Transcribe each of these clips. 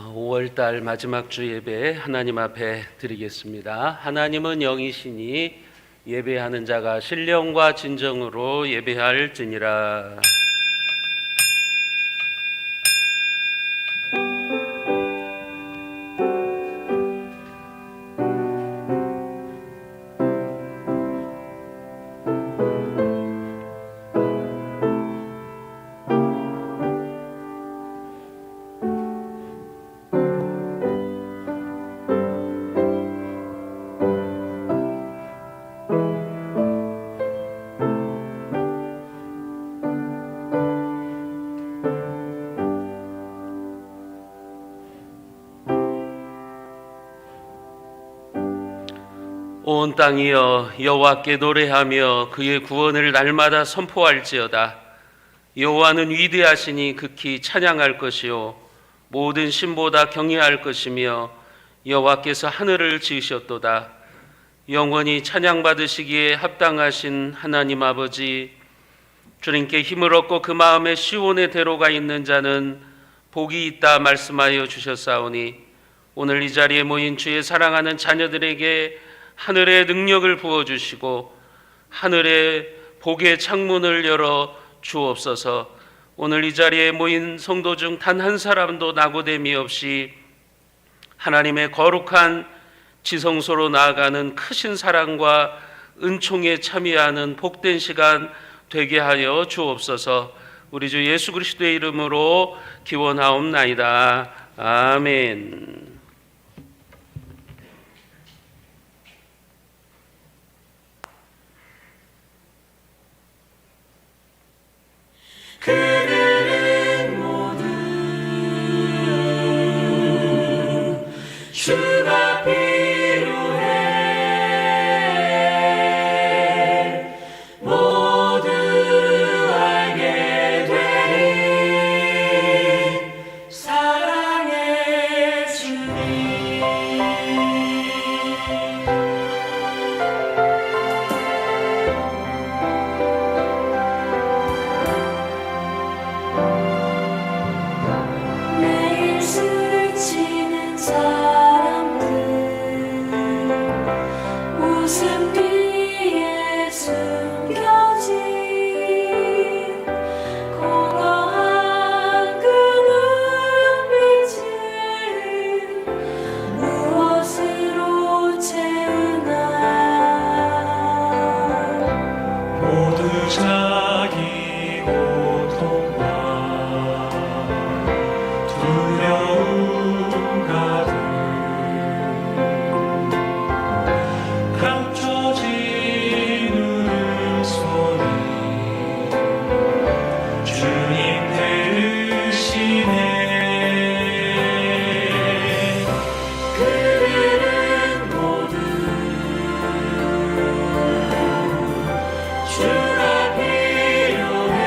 5월달 마지막 주 예배 하나님 앞에 드리겠습니다. 하나님은 영이시니 예배하는 자가 신령과 진정으로 예배할지니라. 온 땅이여 여호와께 노래하며 그의 구원을 날마다 선포할지어다. 여호와는 위대하시니 극히 찬양할 것이요 모든 신보다 경외할 것이며 여호와께서 하늘을 지으셨도다. 영원히 찬양받으시기에 합당하신 하나님 아버지, 주님께 힘을 얻고 그 마음에 시온의 대로가 있는 자는 복이 있다 말씀하여 주셨사오니 오늘 이 자리에 모인 주의 사랑하는 자녀들에게 하늘의 능력을 부어주시고 하늘의 복의 창문을 열어 주옵소서. 오늘 이 자리에 모인 성도 중 단 한 사람도 낙오됨이 없이 하나님의 거룩한 지성소로 나아가는 크신 사랑과 은총에 참여하는 복된 시간 되게 하여 주옵소서. 우리 주 예수 그리스도의 이름으로 기원하옵나이다. 아멘. 그들은 모두 주가 필요해 모두 알게 되리 사랑의 주님. 매일 스치는 사람들 웃음 뒤에 숨겨진 공허한 그 눈빛을 무엇으로 채우나. 모두 자기 고통과 두려움 가득 감춰진 울음소리 주님 들으시네. 그들은 모두 주가 필요해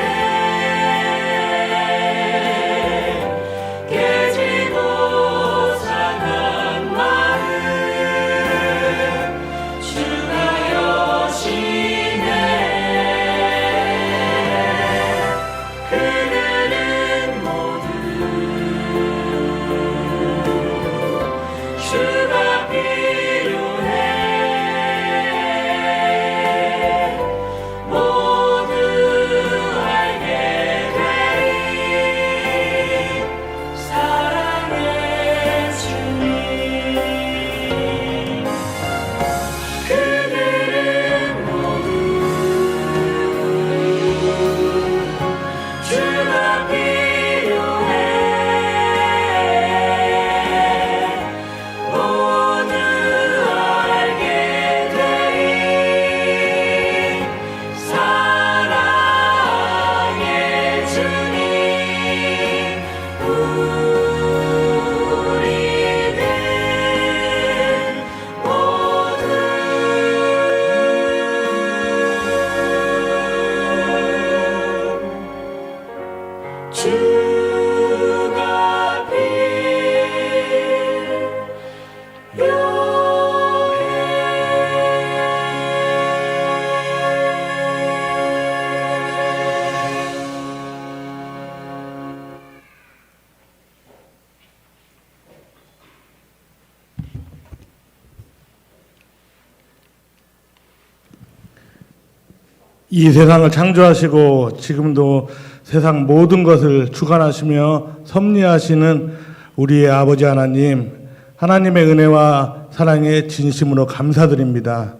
이 세상을 창조하시고 지금도 세상 모든 것을 주관하시며 섭리하시는 우리의 아버지 하나님, 하나님의 은혜와 사랑에 진심으로 감사드립니다.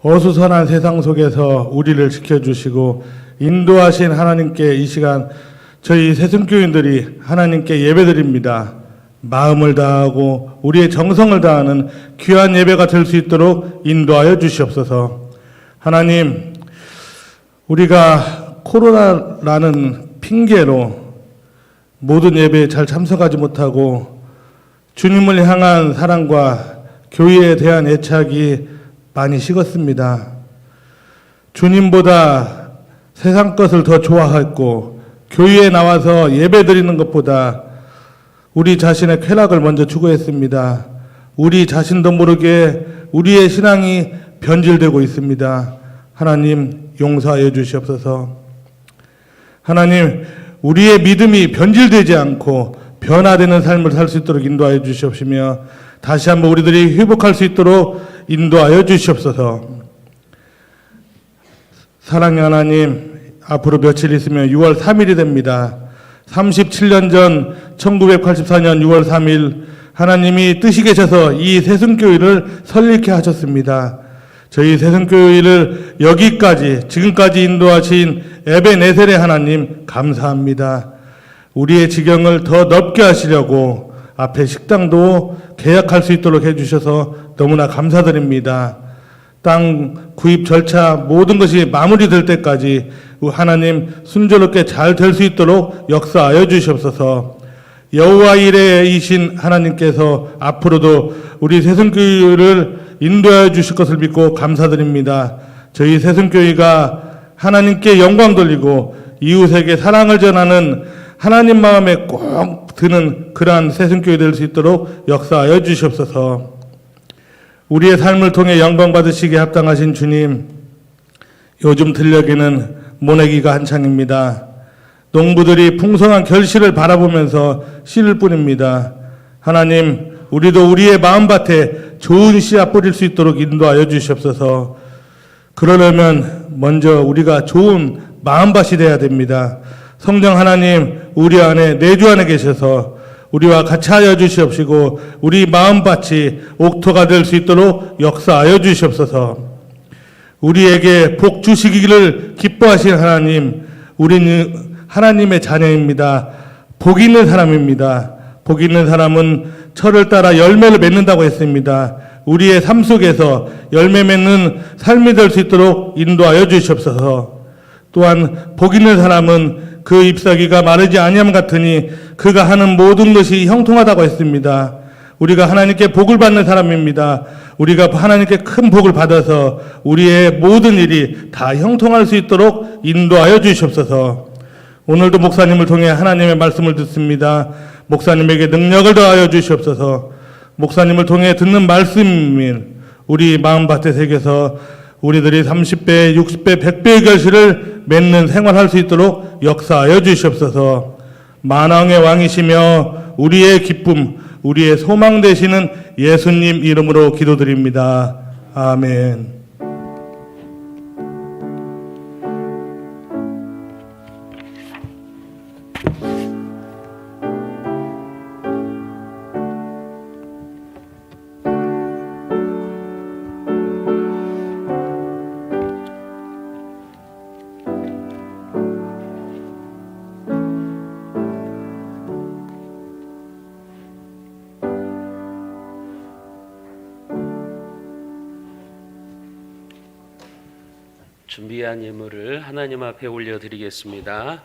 어수선한 세상 속에서 우리를 지켜주시고 인도하신 하나님께 이 시간 저희 새순교인들이 하나님께 예배드립니다. 마음을 다하고 우리의 정성을 다하는 귀한 예배가 될 수 있도록 인도하여 주시옵소서. 하나님, 우리가 코로나라는 핑계로 모든 예배에 잘 참석하지 못하고 주님을 향한 사랑과 교회에 대한 애착이 많이 식었습니다. 주님보다 세상 것을 더 좋아했고 교회에 나와서 예배 드리는 것보다 우리 자신의 쾌락을 먼저 추구했습니다. 우리 자신도 모르게 우리의 신앙이 변질되고 있습니다. 하나님 용서하여 주시옵소서. 하나님, 우리의 믿음이 변질되지 않고 변화되는 삶을 살 수 있도록 인도하여 주시옵시며 다시 한번 우리들이 회복할 수 있도록 인도하여 주시옵소서. 사랑의 하나님, 앞으로 며칠 있으면 6월 3일이 됩니다. 37년 전 1984년 6월 3일 하나님이 뜻이 계셔서 이 새순교회를 설립케 하셨습니다. 저희 새순교회를 여기까지 지금까지 인도하신 에베네셀의 하나님 감사합니다. 우리의 지경을 더 넓게 하시려고 앞에 식당도 계약할 수 있도록 해주셔서 너무나 감사드립니다. 땅 구입 절차 모든 것이 마무리될 때까지 하나님 순조롭게 잘 될 수 있도록 역사하여 주시옵소서. 여호와 이레이신 하나님께서 앞으로도 우리 새순교회를 인도하여 주실 것을 믿고 감사드립니다. 저희 새순교회가 하나님께 영광 돌리고 이웃에게 사랑을 전하는 하나님 마음에 꼭 드는 그러한 새순교회 될 수 있도록 역사하여 주시옵소서. 우리의 삶을 통해 영광 받으시기에 합당하신 주님, 요즘 들녘에는 모내기가 한창입니다. 농부들이 풍성한 결실을 바라보면서 씨를 뿌립니다. 하나님, 우리도 우리의 마음밭에 좋은 씨앗 뿌릴 수 있도록 인도하여 주시옵소서. 그러려면 먼저 우리가 좋은 마음밭이 되어야 됩니다. 성령 하나님, 우리 안에 내주 안에 계셔서 우리와 같이 하여 주시옵시고 우리 마음밭이 옥토가 될 수 있도록 역사하여 주시옵소서. 우리에게 복 주시기를 기뻐하신 하나님, 우리는 하나님의 자녀입니다. 복 있는 사람입니다. 복 있는 사람은 철을 따라 열매를 맺는다고 했습니다. 우리의 삶 속에서 열매 맺는 삶이 될 수 있도록 인도하여 주시옵소서. 또한 복 있는 사람은 그 잎사귀가 마르지 아니함 같으니 그가 하는 모든 것이 형통하다고 했습니다. 우리가 하나님께 복을 받는 사람입니다. 우리가 하나님께 큰 복을 받아서 우리의 모든 일이 다 형통할 수 있도록 인도하여 주시옵소서. 오늘도 목사님을 통해 하나님의 말씀을 듣습니다. 목사님에게 능력을 더하여 주시옵소서. 목사님을 통해 듣는 말씀인 우리 마음밭에 새겨서 우리들이 30배, 60배, 100배의 결실을 맺는 생활할 수 있도록 역사하여 주시옵소서. 만왕의 왕이시며 우리의 기쁨, 우리의 소망 되시는 예수님 이름으로 기도드립니다. 아멘. 준비한 예물을 하나님 앞에 올려드리겠습니다.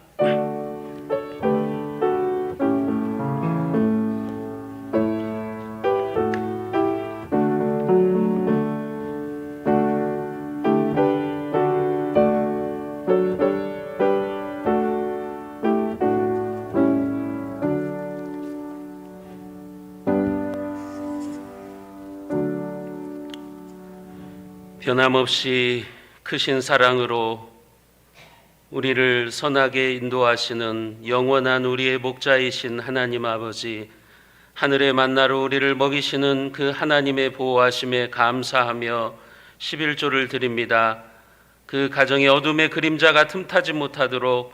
변함없이 크신 사랑으로 우리를 선하게 인도하시는 영원한 우리의 목자이신 하나님 아버지, 하늘의 만나로 우리를 먹이시는 그 하나님의 보호하심에 감사하며 11조를 드립니다. 그 가정의 어둠의 그림자가 틈타지 못하도록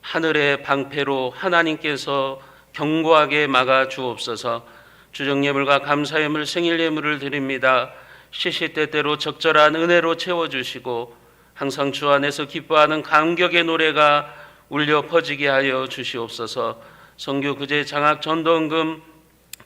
하늘의 방패로 하나님께서 견고하게 막아 주옵소서. 주정예물과 감사예물, 생일예물을 드립니다. 시시때때로 적절한 은혜로 채워주시고 항상 주 안에서 기뻐하는 감격의 노래가 울려 퍼지게 하여 주시옵소서. 선교 구제 장학 전도헌금,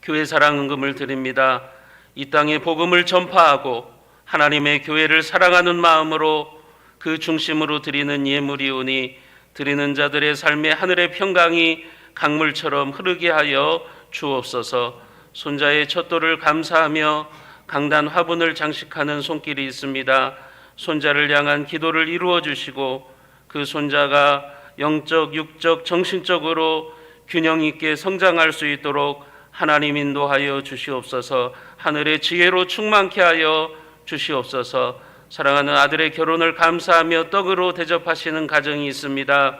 교회 사랑헌금을 드립니다. 이 땅에 복음을 전파하고 하나님의 교회를 사랑하는 마음으로 그 중심으로 드리는 예물이오니 드리는 자들의 삶에 하늘의 평강이 강물처럼 흐르게 하여 주옵소서. 손자의 첫돌을 감사하며 강단 화분을 장식하는 손길이 있습니다. 손자를 향한 기도를 이루어 주시고 그 손자가 영적, 육적, 정신적으로 균형 있게 성장할 수 있도록 하나님 인도하여 주시옵소서. 하늘의 지혜로 충만케 하여 주시옵소서. 사랑하는 아들의 결혼을 감사하며 떡으로 대접하시는 가정이 있습니다.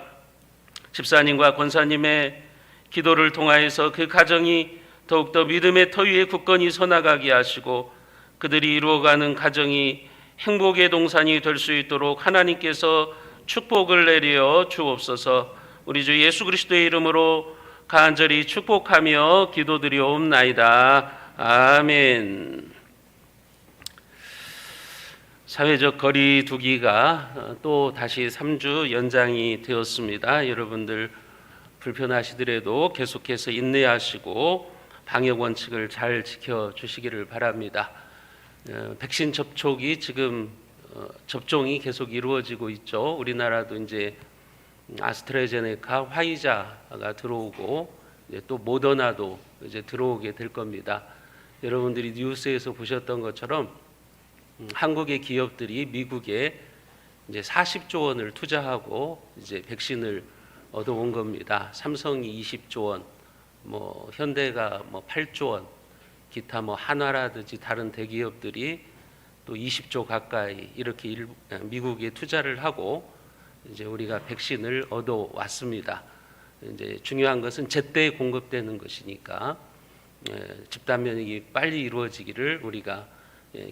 집사님과 권사님의 기도를 통하여서 그 가정이 더욱더 믿음의 터 위에 굳건히 서나가게 하시고 그들이 이루어가는 가정이 행복의 동산이 될 수 있도록 하나님께서 축복을 내려 주옵소서. 우리 주 예수 그리스도의 이름으로 간절히 축복하며 기도드리옵나이다. 아멘. 사회적 거리 두기가 또 다시 3주 연장이 되었습니다. 여러분들 불편하시더라도 계속해서 인내하시고 방역 원칙을 잘 지켜주시기를 바랍니다. 백신 접촉이 지금 접종이 계속 이루어지고 있죠. 우리나라도 이제 아스트라제네카, 화이자가 들어오고 이제 또 모더나도 이제 들어오게 될 겁니다. 여러분들이 뉴스에서 보셨던 것처럼 한국의 기업들이 미국에 이제 40조 원을 투자하고 이제 백신을 얻어온 겁니다. 삼성이 20조 원, 뭐 현대가 뭐 8조 원, 기타 뭐 한화라든지 다른 대기업들이 또 20조 가까이 이렇게 미국에 투자를 하고 이제 우리가 백신을 얻어 왔습니다. 이제 중요한 것은 제때 공급되는 것이니까 집단 면역이 빨리 이루어지기를 우리가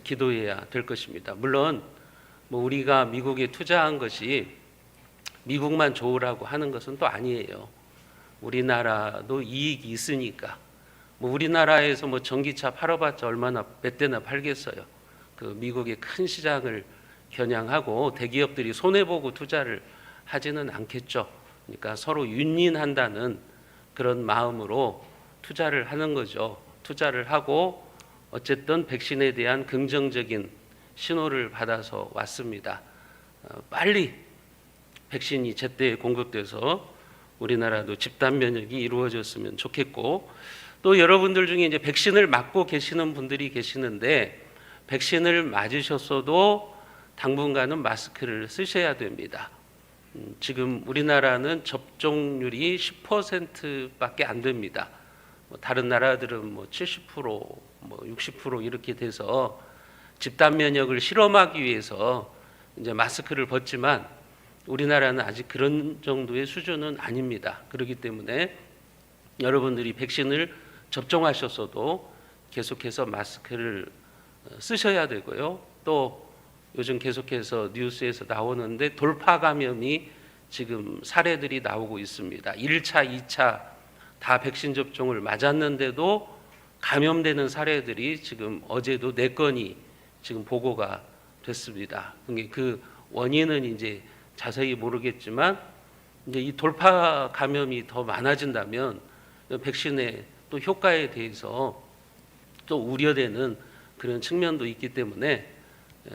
기도해야 될 것입니다. 물론 뭐 우리가 미국에 투자한 것이 미국만 좋으라고 하는 것은 또 아니에요. 우리나라도 이익이 있으니까. 뭐 우리나라에서 뭐 전기차 팔아봤자 얼마나 몇 대나 팔겠어요. 그 미국의 큰 시장을 겨냥하고 대기업들이 손해 보고 투자를 하지는 않겠죠. 그러니까 서로 윈윈한다는 그런 마음으로 투자를 하는 거죠. 투자를 하고 어쨌든 백신에 대한 긍정적인 신호를 받아서 왔습니다. 빨리 백신이 제때 공급돼서 우리나라도 집단 면역이 이루어졌으면 좋겠고, 또 여러분들 중에 이제 백신을 맞고 계시는 분들이 계시는데 백신을 맞으셨어도 당분간은 마스크를 쓰셔야 됩니다. 지금 우리나라는 접종률이 10%밖에 안 됩니다. 다른 나라들은 뭐 70%, 뭐 60% 이렇게 돼서 집단 면역을 실험하기 위해서 이제 마스크를 벗지만 우리나라는 아직 그런 정도의 수준은 아닙니다. 그렇기 때문에 여러분들이 백신을 접종하셨어도 계속해서 마스크를 쓰셔야 되고요. 또 요즘 계속해서 뉴스에서 나오는데 돌파 감염이 지금 사례들이 나오고 있습니다. 1차, 2차 다 백신 접종을 맞았는데도 감염되는 사례들이 지금 어제도 4건이 지금 보고가 됐습니다. 그 원인은 이제 자세히 모르겠지만 이제 이 돌파 감염이 더 많아진다면 백신의 또 효과에 대해서 또 우려되는 그런 측면도 있기 때문에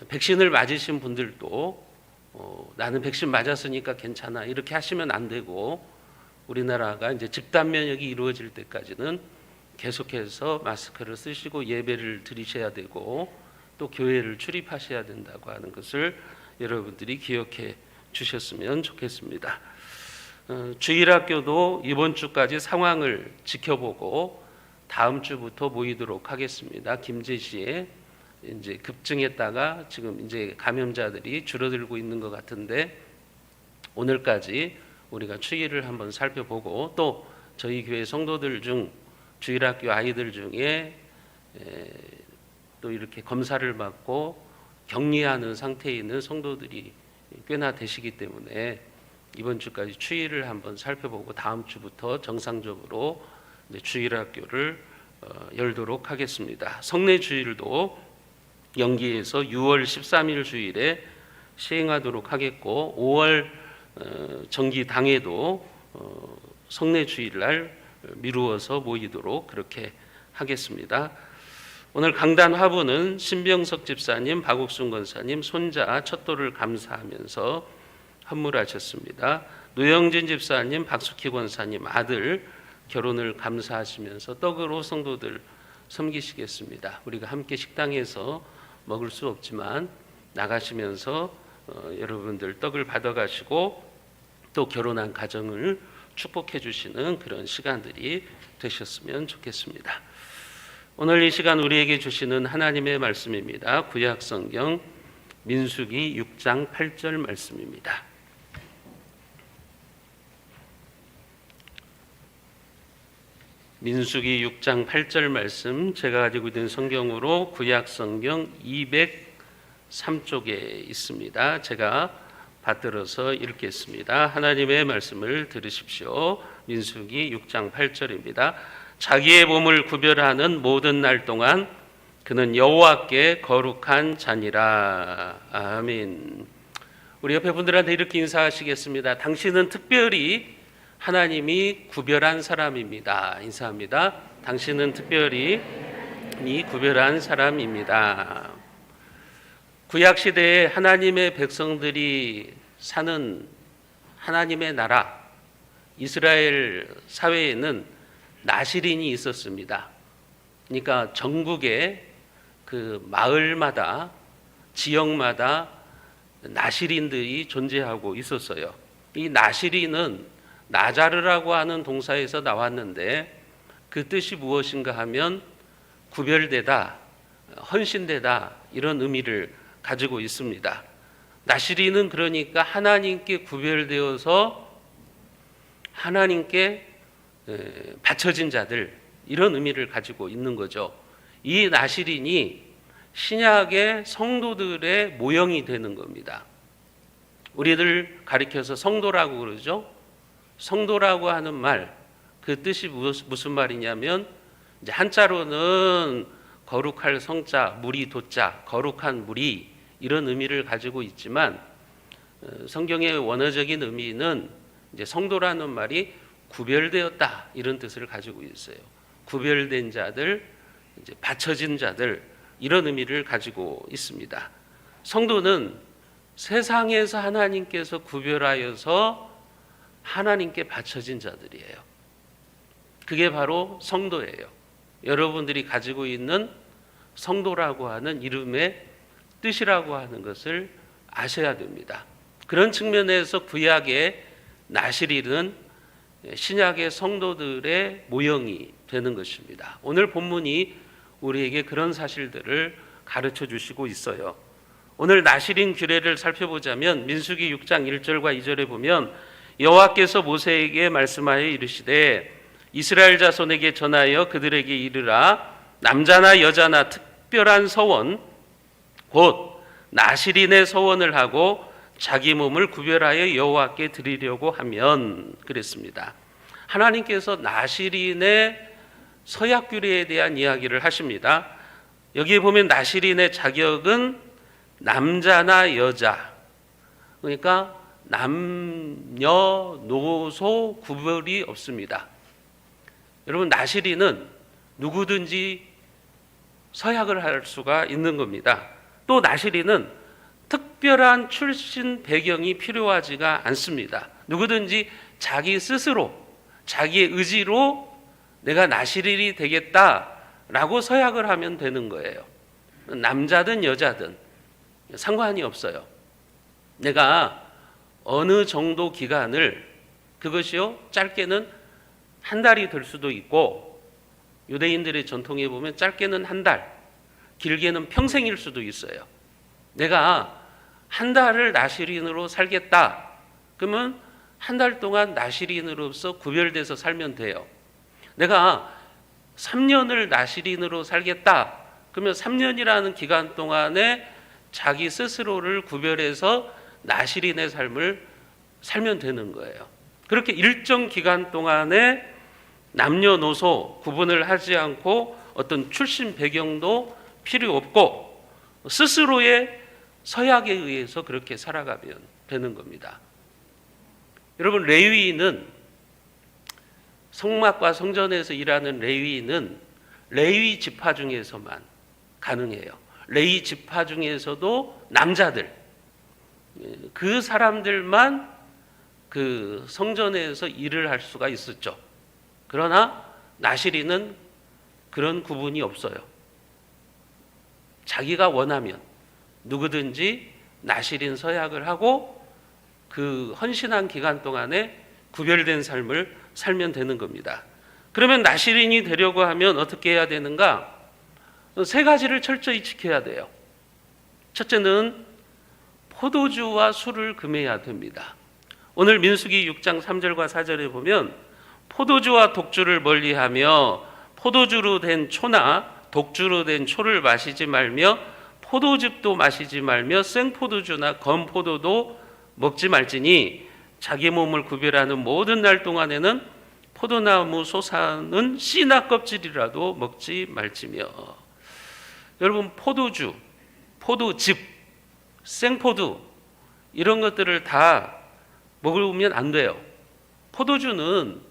백신을 맞으신 분들도 나는 백신 맞았으니까 괜찮아 이렇게 하시면 안 되고, 우리나라가 이제 집단 면역이 이루어질 때까지는 계속해서 마스크를 쓰시고 예배를 드리셔야 되고 또 교회를 출입하셔야 된다고 하는 것을 여러분들이 기억해 주셨으면 좋겠습니다. 주일학교도 이번 주까지 상황을 지켜보고 다음 주부터 모이도록 하겠습니다. 김제시에 이제 급증했다가 지금 이제 감염자들이 줄어들고 있는 것 같은데 오늘까지 우리가 추이를 한번 살펴보고 또 저희 교회 성도들 중 주일학교 아이들 중에 또 이렇게 검사를 받고 격리하는 상태에 있는 성도들이 꽤나 되시기 때문에 이번 주까지 추일을 한번 살펴보고 다음 주부터 정상적으로 이제 주일학교를 열도록 하겠습니다. 성례 주일도 연기해서 6월 13일 주일에 시행하도록 하겠고 5월 정기 당에도 성례 주일날 미루어서 모이도록 그렇게 하겠습니다. 오늘 강단 화보는 신병석 집사님, 박옥순 권사님 손자 첫돌을 감사하면서 헌물하셨습니다. 노영진 집사님, 박숙희 권사님 아들 결혼을 감사하시면서 떡으로 성도들 섬기시겠습니다. 우리가 함께 식당에서 먹을 수 없지만 나가시면서 여러분들 떡을 받아가시고 또 결혼한 가정을 축복해 주시는 그런 시간들이 되셨으면 좋겠습니다. 오늘 이 시간 우리에게 주시는 하나님의 말씀입니다. 구약성경 민수기 6장 8절 말씀입니다. 민수기 6장 8절 말씀, 제가 가지고 있는 성경으로 구약성경 203쪽에 있습니다. 제가 받들어서 읽겠습니다. 하나님의 말씀을 들으십시오. 민수기 6장 8절입니다. 자기의 몸을 구별하는 모든 날 동안 그는 여호와께 거룩한 자니라. 아멘. 우리 옆에 분들한테 이렇게 인사하시겠습니다. 당신은 특별히 하나님이 구별한 사람입니다. 인사합니다. 당신은 특별히 구별한 사람입니다. 구약 시대에 하나님의 백성들이 사는 하나님의 나라 이스라엘 사회에는 나실인이 있었습니다. 그러니까 전국의 그 마을마다 지역마다 나실인들이 존재하고 있었어요. 이 나실인은 나자르라고 하는 동사에서 나왔는데 그 뜻이 무엇인가 하면 구별되다, 헌신되다 이런 의미를 가지고 있습니다. 나실인은 그러니까 하나님께 구별되어서 하나님께 바쳐진 자들 이런 의미를 가지고 있는 거죠. 이 나실인이 신약의 성도들의 모형이 되는 겁니다. 우리들 가리켜서 성도라고 그러죠. 성도라고 하는 말, 그 뜻이 무슨 말이냐면 이제 한자로는 거룩할 성자, 무리 도자, 거룩한 무리 이런 의미를 가지고 있지만 성경의 원어적인 의미는 이제 성도라는 말이 구별되었다 이런 뜻을 가지고 있어요. 구별된 자들, 이제 바쳐진 자들 이런 의미를 가지고 있습니다. 성도는 세상에서 하나님께서 구별하여서 하나님께 바쳐진 자들이에요. 그게 바로 성도예요. 여러분들이 가지고 있는 성도라고 하는 이름의 뜻이라고 하는 것을 아셔야 됩니다. 그런 측면에서 구약의 나실인은 신약의 성도들의 모형이 되는 것입니다. 오늘 본문이 우리에게 그런 사실들을 가르쳐 주시고 있어요. 오늘 나실인 규례를 살펴보자면 민수기 6장 1절과 2절에 보면 여호와께서 모세에게 말씀하여 이르시되 이스라엘 자손에게 전하여 그들에게 이르라 남자나 여자나 특별한 서원 곧 나실인의 서원을 하고 자기 몸을 구별하여 여호와께 드리려고 하면 그랬습니다. 하나님께서 나실인의 서약 규례에 대한 이야기를 하십니다. 여기에 보면 나실인의 자격은 남자나 여자, 그러니까 남녀노소 구별이 없습니다. 여러분 나실인은 누구든지 서약을 할 수가 있는 겁니다. 또 나실인은 특별한 출신 배경이 필요하지가 않습니다. 누구든지 자기 스스로 자기의 의지로 내가 나실인이 되겠다라고 서약을 하면 되는 거예요. 남자든 여자든 상관이 없어요. 내가 어느 정도 기간을 그것이요 짧게는 한 달이 될 수도 있고 유대인들의 전통에 보면 짧게는 한 달, 길게는 평생일 수도 있어요. 내가 한 달을 나실인으로 살겠다. 그러면 한 달 동안 나실인으로서 구별돼서 살면 돼요. 내가 3년을 나실인으로 살겠다. 그러면 3년이라는 기간 동안에 자기 스스로를 구별해서 나실인의 삶을 살면 되는 거예요. 그렇게 일정 기간 동안에 남녀노소 구분을 하지 않고 어떤 출신 배경도 필요 없고 스스로의 서약에 의해서 그렇게 살아가면 되는 겁니다. 여러분, 레위인은 성막과 성전에서 일하는 레위인은 레위 지파 중에서만 가능해요. 레위 지파 중에서도 남자들, 그 사람들만 그 성전에서 일을 할 수가 있었죠. 그러나 나실인은 그런 구분이 없어요. 자기가 원하면 누구든지 나실인 서약을 하고 그 헌신한 기간 동안에 구별된 삶을 살면 되는 겁니다. 그러면 나실인이 되려고 하면 어떻게 해야 되는가? 세 가지를 철저히 지켜야 돼요. 첫째는 포도주와 술을 금해야 됩니다. 오늘 민수기 6장 3절과 4절에 보면 포도주와 독주를 멀리하며 포도주로 된 초나 독주로 된 초를 마시지 말며 포도즙도 마시지 말며 생포도주나 건포도도 먹지 말지니 자기 몸을 구별하는 모든 날 동안에는 포도나무 솟아는 씨나 껍질이라도 먹지 말지며. 여러분, 포도주, 포도즙, 생포도 이런 것들을 다 먹으면 안 돼요. 포도주는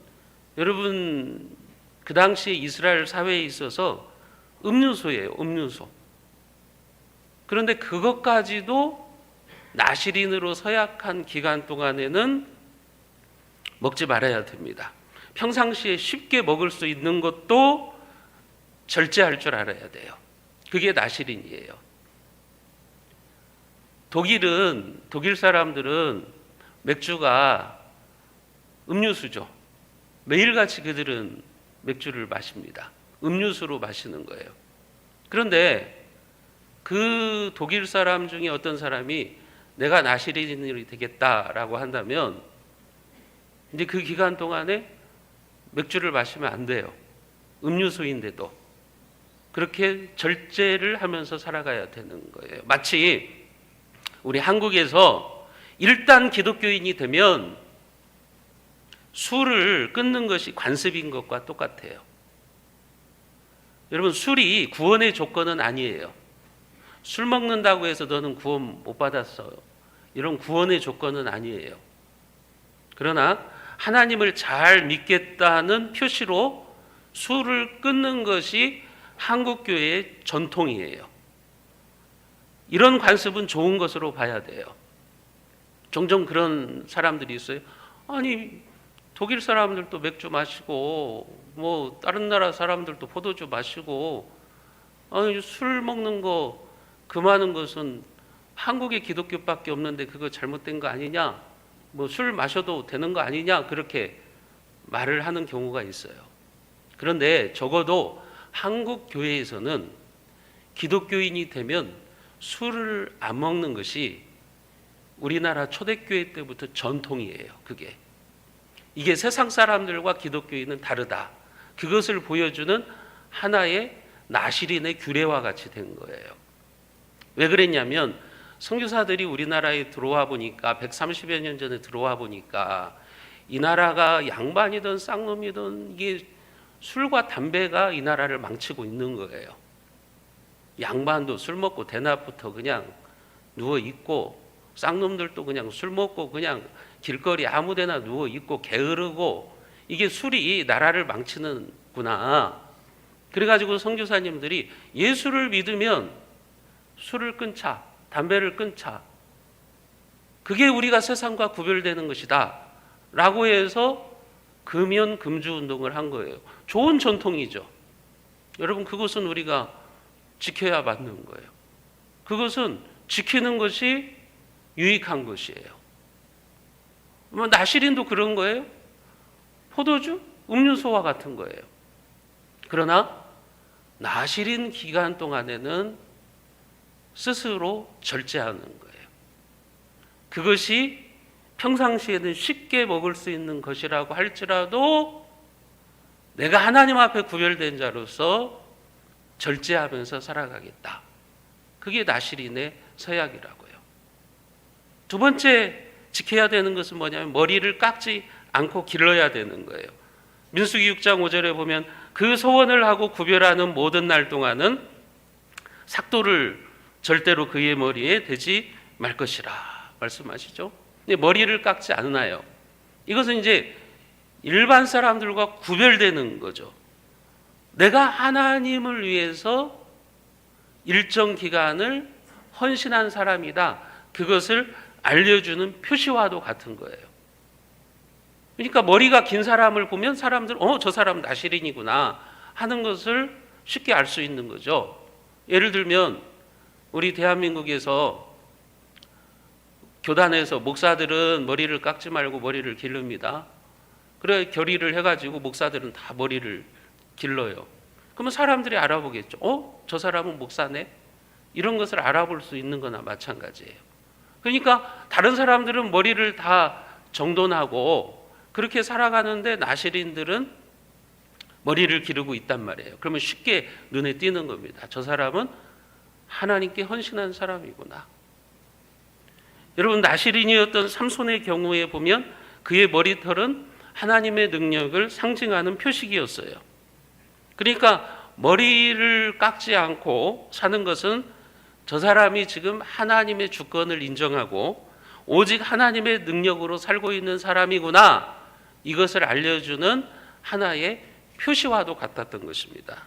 여러분 그 당시 이스라엘 사회에 있어서 음료수예요. 음료수. 그런데 그것까지도 나실인으로 서약한 기간 동안에는 먹지 말아야 됩니다. 평상시에 쉽게 먹을 수 있는 것도 절제할 줄 알아야 돼요. 그게 나실인이에요. 독일 사람들은 맥주가 음료수죠. 매일같이 그들은 맥주를 마십니다. 음료수로 마시는 거예요. 그런데 그 독일 사람 중에 어떤 사람이 내가 나실인이 되겠다라고 한다면 이제 그 기간 동안에 맥주를 마시면 안 돼요. 음료수인데도 그렇게 절제를 하면서 살아가야 되는 거예요. 마치 우리 한국에서 일단 기독교인이 되면 술을 끊는 것이 관습인 것과 똑같아요. 여러분, 술이 구원의 조건은 아니에요. 술 먹는다고 해서 너는 구원 못 받았어, 이런 구원의 조건은 아니에요. 그러나 하나님을 잘 믿겠다는 표시로 술을 끊는 것이 한국교회의 전통이에요. 이런 관습은 좋은 것으로 봐야 돼요. 종종 그런 사람들이 있어요. 아니, 독일 사람들도 맥주 마시고 뭐 다른 나라 사람들도 포도주 마시고, 아니, 술 먹는 거 금하는 것은 한국의 기독교밖에 없는데 그거 잘못된 거 아니냐? 뭐 술 마셔도 되는 거 아니냐? 그렇게 말을 하는 경우가 있어요. 그런데 적어도 한국 교회에서는 기독교인이 되면 술을 안 먹는 것이 우리나라 초대교회 때부터 전통이에요. 이게 세상 사람들과 기독교인은 다르다. 그것을 보여주는 하나의 나실인의 규례와 같이 된 거예요. 왜 그랬냐면 선교사들이 우리나라에 들어와 보니까 130여 년 전에 들어와 보니까 이 나라가 양반이든 쌍놈이든 이게 술과 담배가 이 나라를 망치고 있는 거예요. 양반도 술 먹고 대낮부터 그냥 누워 있고, 쌍놈들도 그냥 술 먹고 그냥 길거리 아무 데나 누워 있고 게으르고, 이게 술이 나라를 망치는구나. 그래가지고 선교사님들이 예수를 믿으면 술을 끊자, 담배를 끊자, 그게 우리가 세상과 구별되는 것이다 라고 해서 금연 금주 운동을 한 거예요. 좋은 전통이죠. 여러분, 그것은 우리가 지켜야 맞는 거예요. 그것은 지키는 것이 유익한 것이에요. 뭐 나실인도 그런 거예요. 포도주, 음료수와 같은 거예요. 그러나 나실인 기간 동안에는 스스로 절제하는 거예요. 그것이 평상시에는 쉽게 먹을 수 있는 것이라고 할지라도 내가 하나님 앞에 구별된 자로서 절제하면서 살아가겠다. 그게 나실인의 서약이라고요. 두 번째 지켜야 되는 것은 뭐냐면 머리를 깎지 않고 길러야 되는 거예요. 민수기 6장 5절에 보면 그 소원을 하고 구별하는 모든 날 동안은 삭도를 절대로 그의 머리에 대지 말 것이라 말씀하시죠. 근데 머리를 깎지 않나요? 이것은 이제 일반 사람들과 구별되는 거죠. 내가 하나님을 위해서 일정 기간을 헌신한 사람이다. 그것을 알려주는 표시와도 같은 거예요. 그러니까 머리가 긴 사람을 보면 사람들 저 사람 나시린이구나 하는 것을 쉽게 알 수 있는 거죠. 예를 들면 우리 대한민국에서 교단에서 목사들은 머리를 깎지 말고 머리를 기릅니다. 그래 결의를 해가지고 목사들은 다 머리를 길러요. 그러면 사람들이 알아보겠죠. 저 사람은 목사네? 이런 것을 알아볼 수 있는 거나 마찬가지예요. 그러니까 다른 사람들은 머리를 다 정돈하고 그렇게 살아가는데 나시린들은 머리를 기르고 있단 말이에요. 그러면 쉽게 눈에 띄는 겁니다. 저 사람은 하나님께 헌신한 사람이구나. 여러분 나시린이었던 삼손의 경우에 보면 그의 머리털은 하나님의 능력을 상징하는 표식이었어요. 그러니까 머리를 깎지 않고 사는 것은 저 사람이 지금 하나님의 주권을 인정하고 오직 하나님의 능력으로 살고 있는 사람이구나. 이것을 알려주는 하나의 표시와도 같았던 것입니다.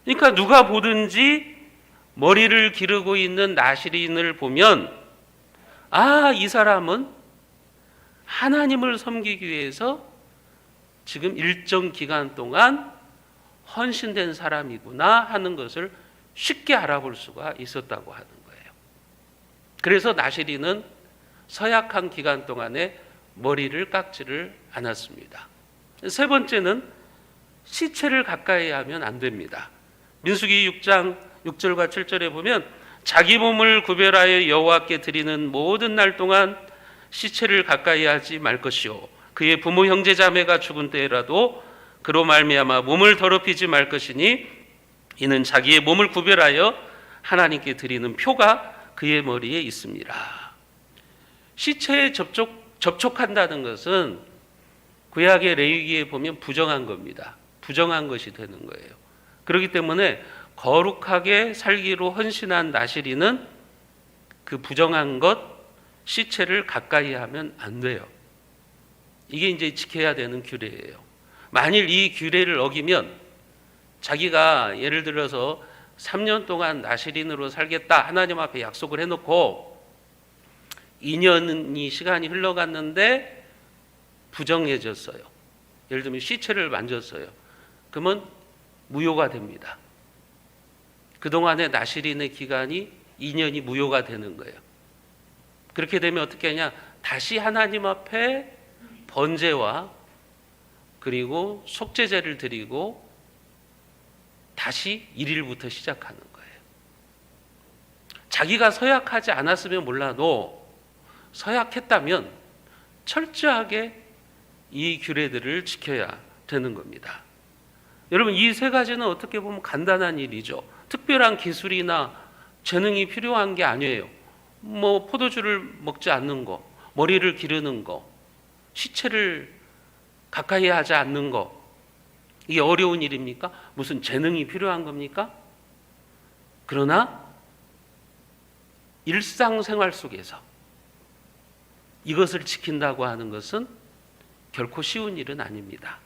그러니까 누가 보든지 머리를 기르고 있는 나시린을 보면 이 사람은 하나님을 섬기기 위해서 지금 일정 기간 동안 헌신된 사람이구나 하는 것을 쉽게 알아볼 수가 있었다고 하는 거예요. 그래서 나시린은 서약한 기간 동안에 머리를 깎지를 않았습니다. 세 번째는 시체를 가까이 하면 안 됩니다. 민수기 6장 6절과 7절에 보면 자기 몸을 구별하여 여호와께 드리는 모든 날 동안 시체를 가까이 하지 말 것이요 그의 부모 형제 자매가 죽은 때라도 그로 말미암아 몸을 더럽히지 말 것이니 이는 자기의 몸을 구별하여 하나님께 드리는 표가 그의 머리에 있습니다. 시체에 접촉한다는 것은 구약의 레위기에 보면 부정한 겁니다. 부정한 것이 되는 거예요. 그렇기 때문에 거룩하게 살기로 헌신한 나시린은 그 부정한 것 시체를 가까이 하면 안 돼요. 이게 이제 지켜야 되는 규례예요. 만일 이 규례를 어기면 자기가 예를 들어서 3년 동안 나시린으로 살겠다 하나님 앞에 약속을 해놓고 2년이 시간이 흘러갔는데 부정해졌어요. 예를 들면 시체를 만졌어요. 그러면 무효가 됩니다. 그동안의 나시린의 기간이 2년이 무효가 되는 거예요. 그렇게 되면 어떻게 하냐? 다시 하나님 앞에 번제와 그리고 속죄제를 드리고 다시 1일부터 시작하는 거예요. 자기가 서약하지 않았으면 몰라도 서약했다면 철저하게 이 규례들을 지켜야 되는 겁니다. 여러분 이 세 가지는 어떻게 보면 간단한 일이죠. 특별한 기술이나 재능이 필요한 게 아니에요. 포도주를 먹지 않는 거, 머리를 기르는 거, 시체를 가까이 하지 않는 거, 이게 어려운 일입니까? 무슨 재능이 필요한 겁니까? 그러나 일상생활 속에서 이것을 지킨다고 하는 것은 결코 쉬운 일은 아닙니다.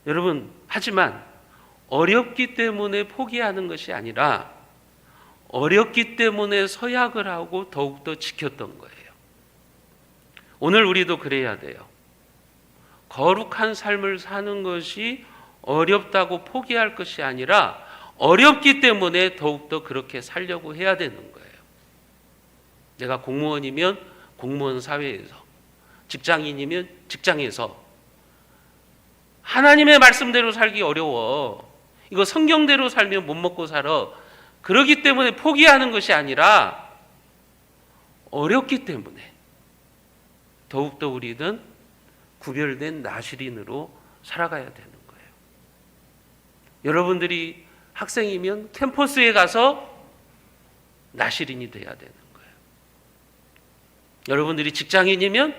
여러분, 하지만 어렵기 때문에 포기하는 것이 아니라 어렵기 때문에 서약을 하고 더욱더 지켰던 거예요. 오늘 우리도 그래야 돼요. 거룩한 삶을 사는 것이 어렵다고 포기할 것이 아니라 어렵기 때문에 더욱더 그렇게 살려고 해야 되는 거예요. 내가 공무원이면 공무원 사회에서, 직장인이면 직장에서 하나님의 말씀대로 살기 어려워. 이거 성경대로 살면 못 먹고 살아. 그러기 때문에 포기하는 것이 아니라 어렵기 때문에 더욱더 우리는 구별된 나시린으로 살아가야 되는 거예요. 여러분들이 학생이면 캠퍼스에 가서 나시린이 돼야 되는 거예요. 여러분들이 직장인이면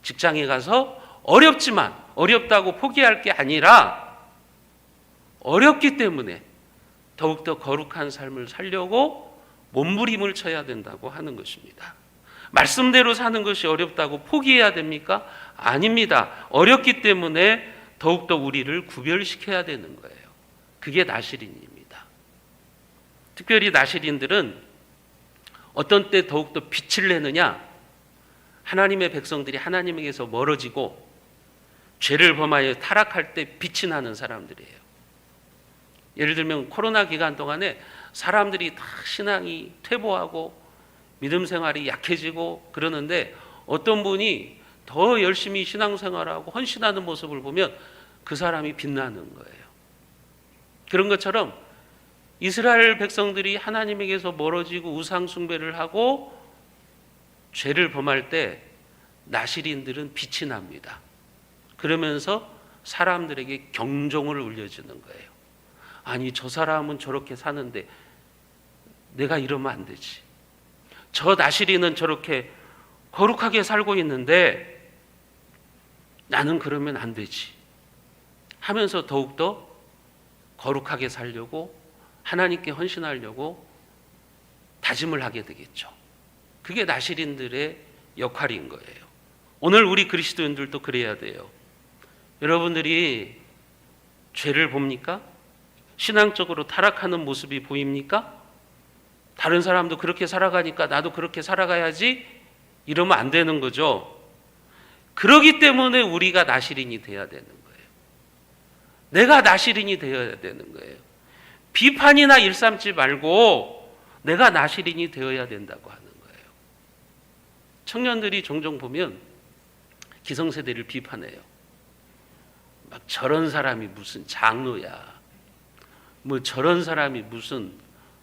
직장에 가서 어렵지만 어렵다고 포기할 게 아니라 어렵기 때문에 더욱더 거룩한 삶을 살려고 몸부림을 쳐야 된다고 하는 것입니다. 말씀대로 사는 것이 어렵다고 포기해야 됩니까? 아닙니다. 어렵기 때문에 더욱더 우리를 구별시켜야 되는 거예요. 그게 나시린입니다. 특별히 나시린들은 어떤 때 더욱더 빛을 내느냐? 하나님의 백성들이 하나님에게서 멀어지고 죄를 범하여 타락할 때 빛이 나는 사람들이에요. 예를 들면 코로나 기간 동안에 사람들이 다 신앙이 퇴보하고 믿음 생활이 약해지고 그러는데 어떤 분이 더 열심히 신앙생활하고 헌신하는 모습을 보면 그 사람이 빛나는 거예요. 그런 것처럼 이스라엘 백성들이 하나님에게서 멀어지고 우상 숭배를 하고 죄를 범할 때 나시린들은 빛이 납니다. 그러면서 사람들에게 경종을 울려주는 거예요. 아니, 저 사람은 저렇게 사는데 내가 이러면 안 되지. 저 나시린은 저렇게 거룩하게 살고 있는데 나는 그러면 안 되지 하면서 더욱더 거룩하게 살려고 하나님께 헌신하려고 다짐을 하게 되겠죠. 그게 나시린들의 역할인 거예요. 오늘 우리 그리스도인들도 그래야 돼요. 여러분들이 죄를 봅니까? 신앙적으로 타락하는 모습이 보입니까? 다른 사람도 그렇게 살아가니까 나도 그렇게 살아가야지 이러면 안 되는 거죠. 그러기 때문에 우리가 나시린이 돼야 되는 거예요. 내가 나시린이 되어야 되는 거예요. 비판이나 일삼지 말고 내가 나시린이 되어야 된다고 하는 거예요. 청년들이 종종 보면 기성세대를 비판해요. 막 저런 사람이 무슨 장로야, 뭐 저런 사람이 무슨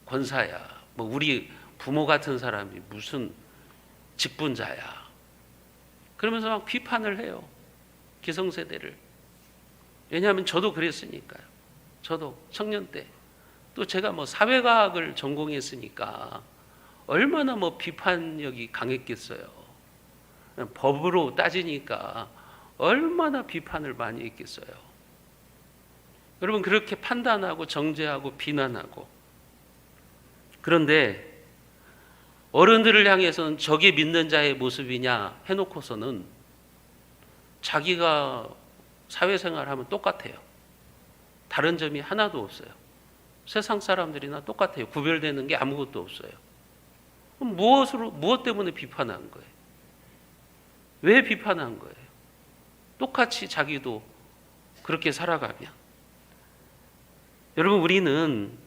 권사야, 뭐 우리 부모 같은 사람이 무슨 직분자야, 그러면서 막 비판을 해요. 기성세대를. 왜냐하면 저도 그랬으니까요. 저도 청년 때 또 제가 뭐 사회과학을 전공했으니까 얼마나 뭐 비판력이 강했겠어요. 법으로 따지니까 얼마나 비판을 많이 했겠어요. 여러분, 그렇게 판단하고 정죄하고 비난하고, 그런데 어른들을 향해서는 저게 믿는 자의 모습이냐 해놓고서는 자기가 사회생활하면 똑같아요. 다른 점이 하나도 없어요. 세상 사람들이나 똑같아요. 구별되는 게 아무것도 없어요. 그럼 무엇 때문에 비판한 거예요? 왜 비판한 거예요? 똑같이 자기도 그렇게 살아가면. 여러분, 우리는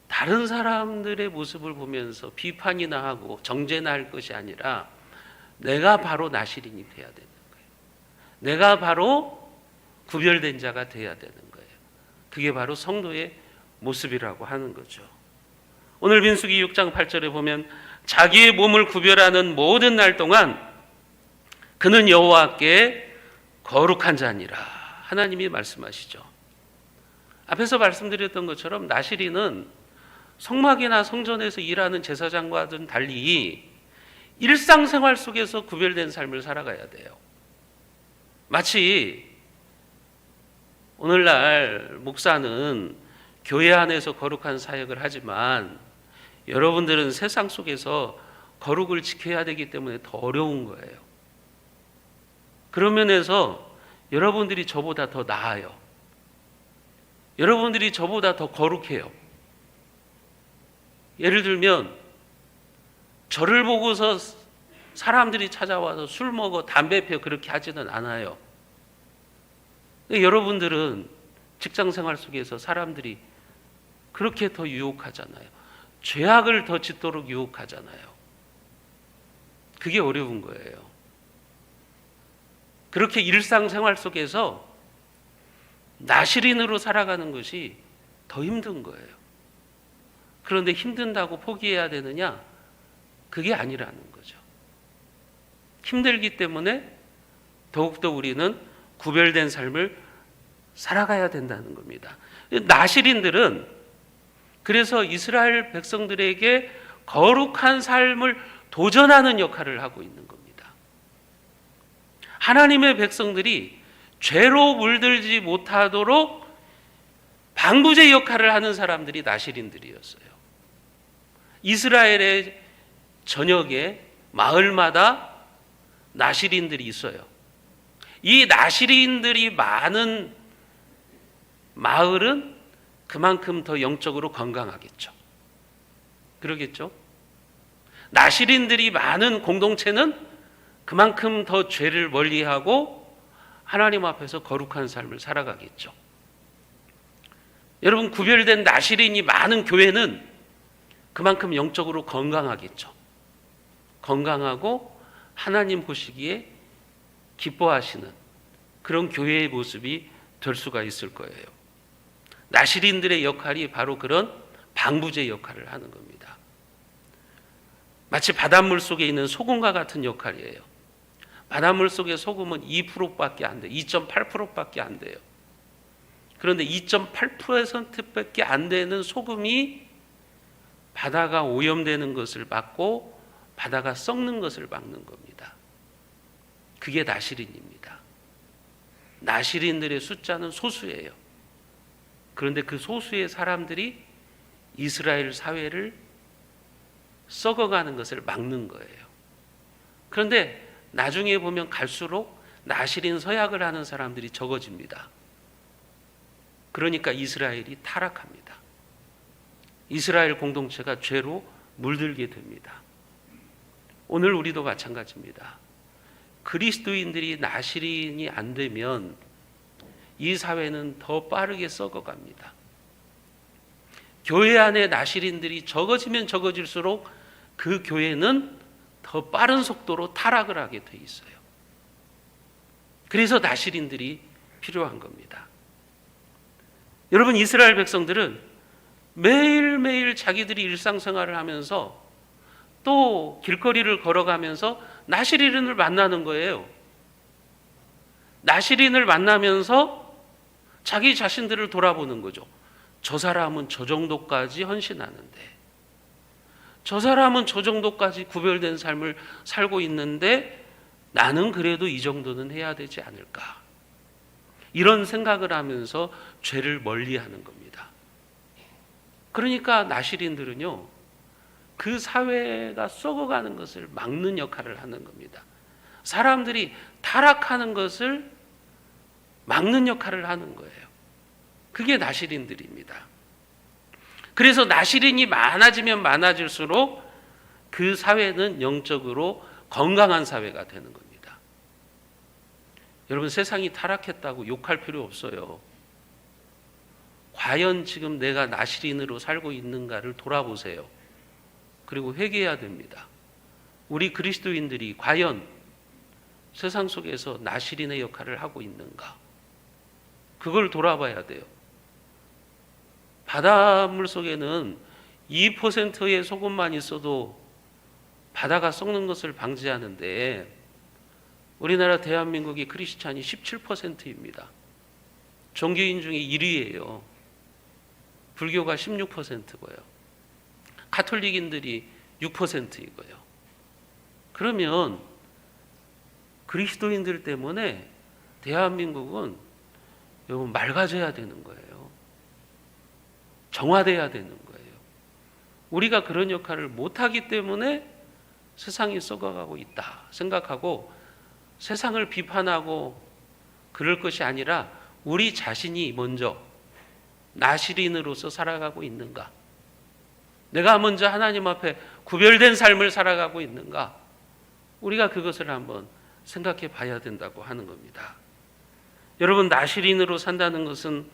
다른 사람들의 모습을 보면서 비판이나 하고 정죄나 할 것이 아니라 내가 바로 나시린이 돼야 되는 거예요. 내가 바로 구별된 자가 돼야 되는 거예요. 그게 바로 성도의 모습이라고 하는 거죠. 오늘 민수기 6장 8절에 보면 자기의 몸을 구별하는 모든 날 동안 그는 여호와께 거룩한 자니라 하나님이 말씀하시죠. 앞에서 말씀드렸던 것처럼 나시린은 성막이나 성전에서 일하는 제사장과는 달리 일상생활 속에서 구별된 삶을 살아가야 돼요. 마치 오늘날 목사는 교회 안에서 거룩한 사역을 하지만 여러분들은 세상 속에서 거룩을 지켜야 되기 때문에 더 어려운 거예요. 그런 면에서 여러분들이 저보다 더 나아요. 여러분들이 저보다 더 거룩해요. 예를 들면 저를 보고서 사람들이 찾아와서 술 먹어, 담배 피워 그렇게 하지는 않아요. 여러분들은 직장 생활 속에서 사람들이 그렇게 더 유혹하잖아요. 죄악을 더 짓도록 유혹하잖아요. 그게 어려운 거예요. 그렇게 일상생활 속에서 나시린으로 살아가는 것이 더 힘든 거예요. 그런데 힘든다고 포기해야 되느냐? 그게 아니라는 거죠. 힘들기 때문에 더욱더 우리는 구별된 삶을 살아가야 된다는 겁니다. 나시린들은 그래서 이스라엘 백성들에게 거룩한 삶을 도전하는 역할을 하고 있는 겁니다. 하나님의 백성들이 죄로 물들지 못하도록 방부제 역할을 하는 사람들이 나실인들이었어요. 이스라엘의 전역에 마을마다 나실인들이 있어요. 이 나실인들이 많은 마을은 그만큼 더 영적으로 건강하겠죠. 그러겠죠? 나실인들이 많은 공동체는 그만큼 더 죄를 멀리하고 하나님 앞에서 거룩한 삶을 살아가겠죠. 여러분, 구별된 나실인이 많은 교회는 그만큼 영적으로 건강하겠죠. 건강하고 하나님 보시기에 기뻐하시는 그런 교회의 모습이 될 수가 있을 거예요. 나실인들의 역할이 바로 그런 방부제 역할을 하는 겁니다. 마치 바닷물 속에 있는 소금과 같은 역할이에요. 바닷물 속의 소금은 2%밖에 안 돼요. 2.8%밖에 안 돼요. 그런데 2.8%밖에 안 되는 소금이 바다가 오염되는 것을 막고 바다가 썩는 것을 막는 겁니다. 그게 나실인입니다. 나실인들의 숫자는 소수예요. 그런데 그 소수의 사람들이 이스라엘 사회를 썩어가는 것을 막는 거예요. 그런데 나중에 보면 갈수록 나실인 서약을 하는 사람들이 적어집니다. 그러니까 이스라엘이 타락합니다. 이스라엘 공동체가 죄로 물들게 됩니다. 오늘 우리도 마찬가지입니다. 그리스도인들이 나실인이 안 되면 이 사회는 더 빠르게 썩어갑니다. 교회 안에 나실인들이 적어지면 적어질수록 그 교회는 더 빠른 속도로 타락을 하게 돼 있어요. 그래서 나실인들이 필요한 겁니다. 여러분, 이스라엘 백성들은 매일매일 자기들이 일상생활을 하면서 또 길거리를 걸어가면서 나실인을 만나는 거예요. 나실인을 만나면서 자기 자신들을 돌아보는 거죠. 저 사람은 저 정도까지 헌신하는데, 저 사람은 저 정도까지 구별된 삶을 살고 있는데 나는 그래도 이 정도는 해야 되지 않을까. 이런 생각을 하면서 죄를 멀리하는 겁니다. 그러니까 나실인들은요, 그 사회가 썩어가는 것을 막는 역할을 하는 겁니다. 사람들이 타락하는 것을 막는 역할을 하는 거예요. 그게 나실인들입니다. 그래서 나실인이 많아지면 많아질수록 그 사회는 영적으로 건강한 사회가 되는 겁니다. 여러분, 세상이 타락했다고 욕할 필요 없어요. 과연 지금 내가 나실인으로 살고 있는가를 돌아보세요. 그리고 회개해야 됩니다. 우리 그리스도인들이 과연 세상 속에서 나실인의 역할을 하고 있는가? 그걸 돌아봐야 돼요. 바닷물 속에는 2%의 소금만 있어도 바다가 썩는 것을 방지하는데 우리나라 대한민국이 크리스찬이 17%입니다. 종교인 중에 1위예요. 불교가 16%고요. 가톨릭인들이 6%이고요. 그러면 그리스도인들 때문에 대한민국은 여러분 맑아져야 되는 거예요. 정화돼야 되는 거예요. 우리가 그런 역할을 못하기 때문에 세상이 썩어가고 있다 생각하고 세상을 비판하고 그럴 것이 아니라 우리 자신이 먼저 나실인으로서 살아가고 있는가? 내가 먼저 하나님 앞에 구별된 삶을 살아가고 있는가? 우리가 그것을 한번 생각해 봐야 된다고 하는 겁니다. 여러분, 나실인으로 산다는 것은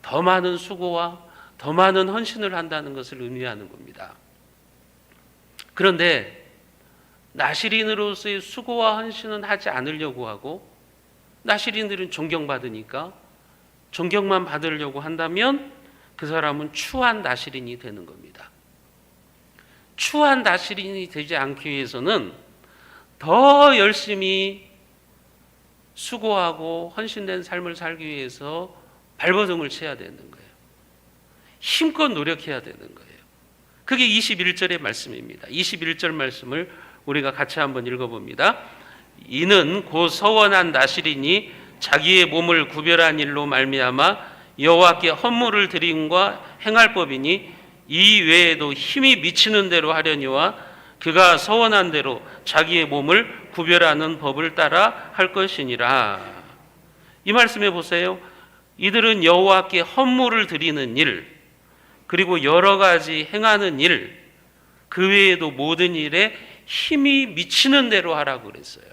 더 많은 수고와 더 많은 헌신을 한다는 것을 의미하는 겁니다. 그런데 나실인으로서의 수고와 헌신은 하지 않으려고 하고 나실인들은 존경받으니까 존경만 받으려고 한다면 그 사람은 추한 나실인이 되는 겁니다. 추한 나실인이 되지 않기 위해서는 더 열심히 수고하고 헌신된 삶을 살기 위해서 발버둥을 쳐야 되는 거예요. 힘껏 노력해야 되는 거예요. 그게 21절의 말씀입니다. 21절 말씀을 우리가 같이 한번 읽어봅니다. 이는 곧 서원한 나실이니 자기의 몸을 구별한 일로 말미암아 여호와께 헌물을 드림과 행할 법이니 이 외에도 힘이 미치는 대로 하려니와 그가 서원한 대로 자기의 몸을 구별하는 법을 따라 할 것이니라. 이 말씀에 보세요. 이들은 여호와께 헌물을 드리는 일, 그리고 여러 가지 행하는 일, 그 외에도 모든 일에 힘이 미치는 대로 하라고 그랬어요.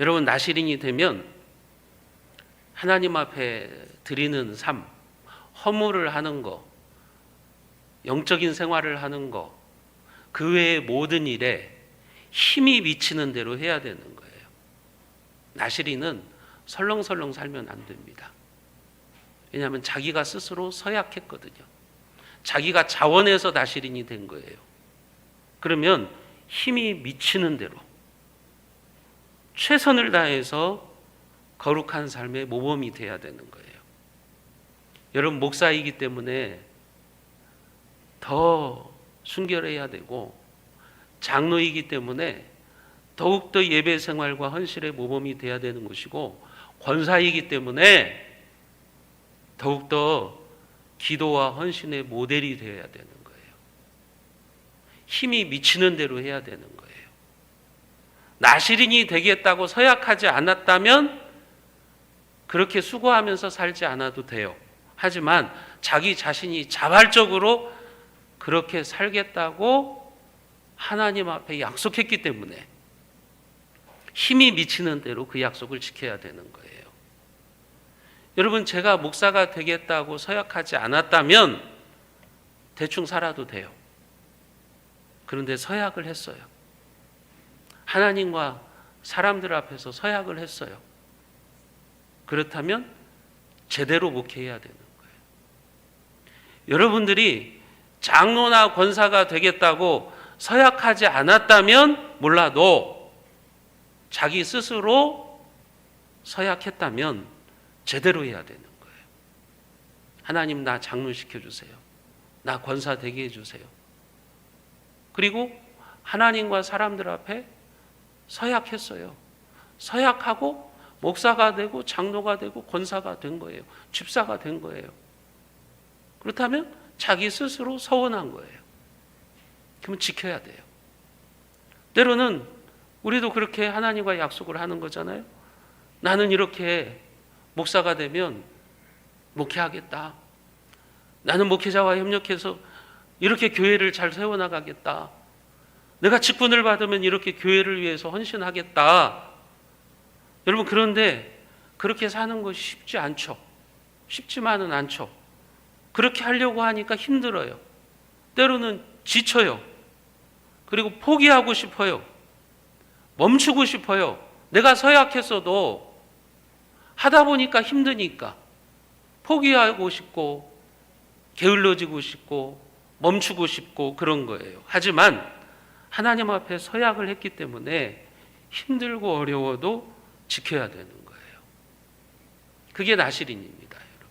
여러분, 나실인이 되면 하나님 앞에 드리는 삶, 헌물을 하는 거, 영적인 생활을 하는 거, 그 외의 모든 일에 힘이 미치는 대로 해야 되는 거예요. 나실인은 설렁설렁 살면 안 됩니다. 왜냐하면 자기가 스스로 서약했거든요. 자기가 자원해서 나실인이 된 거예요. 그러면 힘이 미치는 대로 최선을 다해서 거룩한 삶의 모범이 돼야 되는 거예요. 여러분, 목사이기 때문에 더 순결해야 되고, 장로이기 때문에 더욱더 예배 생활과 헌신의 모범이 돼야 되는 것이고, 권사이기 때문에 더욱더 기도와 헌신의 모델이 되어야 되는 거예요. 힘이 미치는 대로 해야 되는 거예요. 나실인이 되겠다고 서약하지 않았다면 그렇게 수고하면서 살지 않아도 돼요. 하지만 자기 자신이 자발적으로 그렇게 살겠다고 하나님 앞에 약속했기 때문에 힘이 미치는 대로 그 약속을 지켜야 되는 거예요. 여러분, 제가 목사가 되겠다고 서약하지 않았다면 대충 살아도 돼요. 그런데 서약을 했어요. 하나님과 사람들 앞에서 서약을 했어요. 그렇다면 제대로 목회해야 되는 거예요. 여러분들이 장로나 권사가 되겠다고 서약하지 않았다면 몰라도 자기 스스로 서약했다면 제대로 해야 되는 거예요. 하나님, 나 장로 시켜주세요. 나 권사 되게 해주세요. 그리고 하나님과 사람들 앞에 서약했어요. 서약하고 목사가 되고 장로가 되고 권사가 된 거예요. 집사가 된 거예요. 그렇다면 자기 스스로 서원한 거예요. 그러면 지켜야 돼요. 때로는 우리도 그렇게 하나님과 약속을 하는 거잖아요. 나는 이렇게 목사가 되면 목회하겠다. 나는 목회자와 협력해서 이렇게 교회를 잘 세워나가겠다. 내가 직분을 받으면 이렇게 교회를 위해서 헌신하겠다. 여러분, 그런데 그렇게 사는 것이 쉽지 않죠. 쉽지만은 않죠. 그렇게 하려고 하니까 힘들어요. 때로는 지쳐요. 그리고 포기하고 싶어요. 멈추고 싶어요. 내가 서약했어도 하다 보니까 힘드니까 포기하고 싶고 게을러지고 싶고 멈추고 싶고 그런 거예요. 하지만 하나님 앞에 서약을 했기 때문에 힘들고 어려워도 지켜야 되는 거예요. 그게 나실인입니다, 여러분.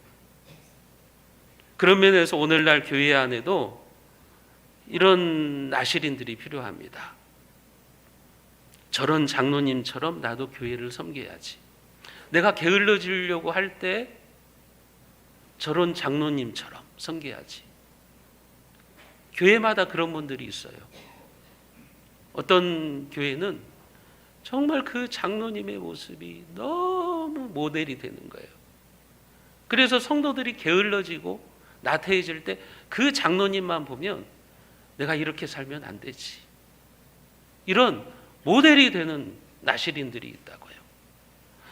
그런 면에서 오늘날 교회 안에도 이런 나실인들이 필요합니다. 저런 장로님처럼 나도 교회를 섬겨야지. 내가 게을러지려고 할 때 저런 장로님처럼 섬겨야지. 교회마다 그런 분들이 있어요. 어떤 교회는 정말 그 장로님의 모습이 너무 모델이 되는 거예요. 그래서 성도들이 게을러지고 나태해질 때 그 장로님만 보면 내가 이렇게 살면 안 되지. 이런 모델이 되는 나실인들이 있다고요.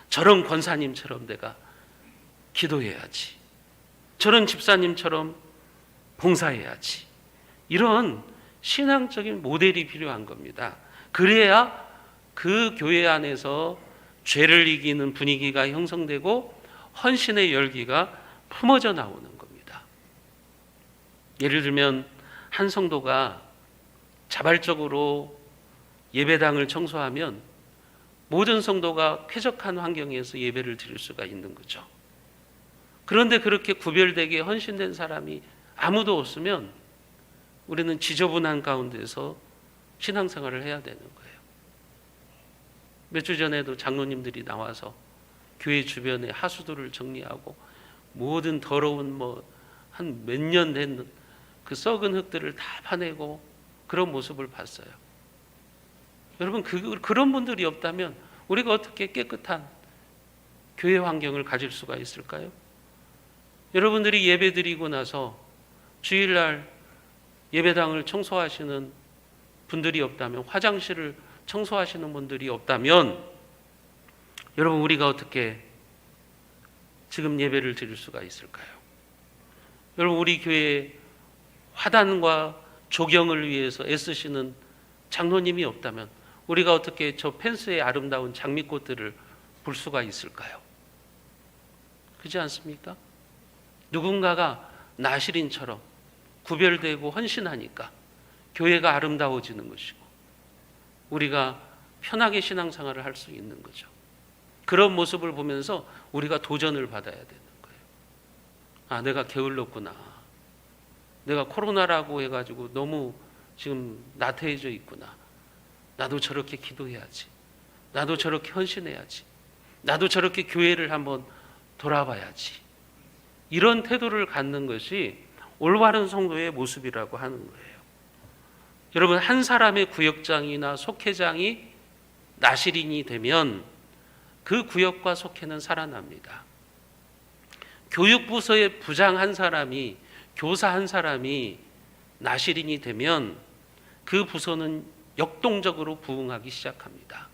저런 권사님처럼 내가 기도해야지. 저런 집사님처럼 봉사해야지. 이런 신앙적인 모델이 필요한 겁니다. 그래야 그 교회 안에서 죄를 이기는 분위기가 형성되고 헌신의 열기가 품어져 나오는 겁니다. 예를 들면 한 성도가 자발적으로 예배당을 청소하면 모든 성도가 쾌적한 환경에서 예배를 드릴 수가 있는 거죠. 그런데 그렇게 구별되게 헌신된 사람이 아무도 없으면 우리는 지저분한 가운데서 신앙생활을 해야 되는 거예요. 몇 주 전에도 장로님들이 나와서 교회 주변에 하수도를 정리하고 모든 더러운 한 몇 년 된 그 썩은 흙들을 다 파내고 그런 모습을 봤어요. 여러분, 그런 분들이 없다면 우리가 어떻게 깨끗한 교회 환경을 가질 수가 있을까요? 여러분들이 예배 드리고 나서 주일날 예배당을 청소하시는 분들이 없다면, 화장실을 청소하시는 분들이 없다면, 여러분, 우리가 어떻게 지금 예배를 드릴 수가 있을까요? 여러분, 우리 교회에 화단과 조경을 위해서 애쓰시는 장로님이 없다면 우리가 어떻게 저 펜스의 아름다운 장미꽃들을 볼 수가 있을까요? 그렇지 않습니까? 누군가가 나시린처럼 구별되고 헌신하니까 교회가 아름다워지는 것이고 우리가 편하게 신앙생활을 할 수 있는 거죠. 그런 모습을 보면서 우리가 도전을 받아야 되는 거예요. 아, 내가 게을렀구나. 내가 코로나라고 해가지고 너무 지금 나태해져 있구나. 나도 저렇게 기도해야지. 나도 저렇게 헌신해야지. 나도 저렇게 교회를 한번 돌아봐야지. 이런 태도를 갖는 것이 올바른 성도의 모습이라고 하는 거예요. 여러분, 한 사람의 구역장이나 속회장이 나시린이 되면 그 구역과 속회는 살아납니다. 교육부서의 부장 한 사람이, 교사 한 사람이 나시린이 되면 그 부서는 역동적으로 부흥하기 시작합니다.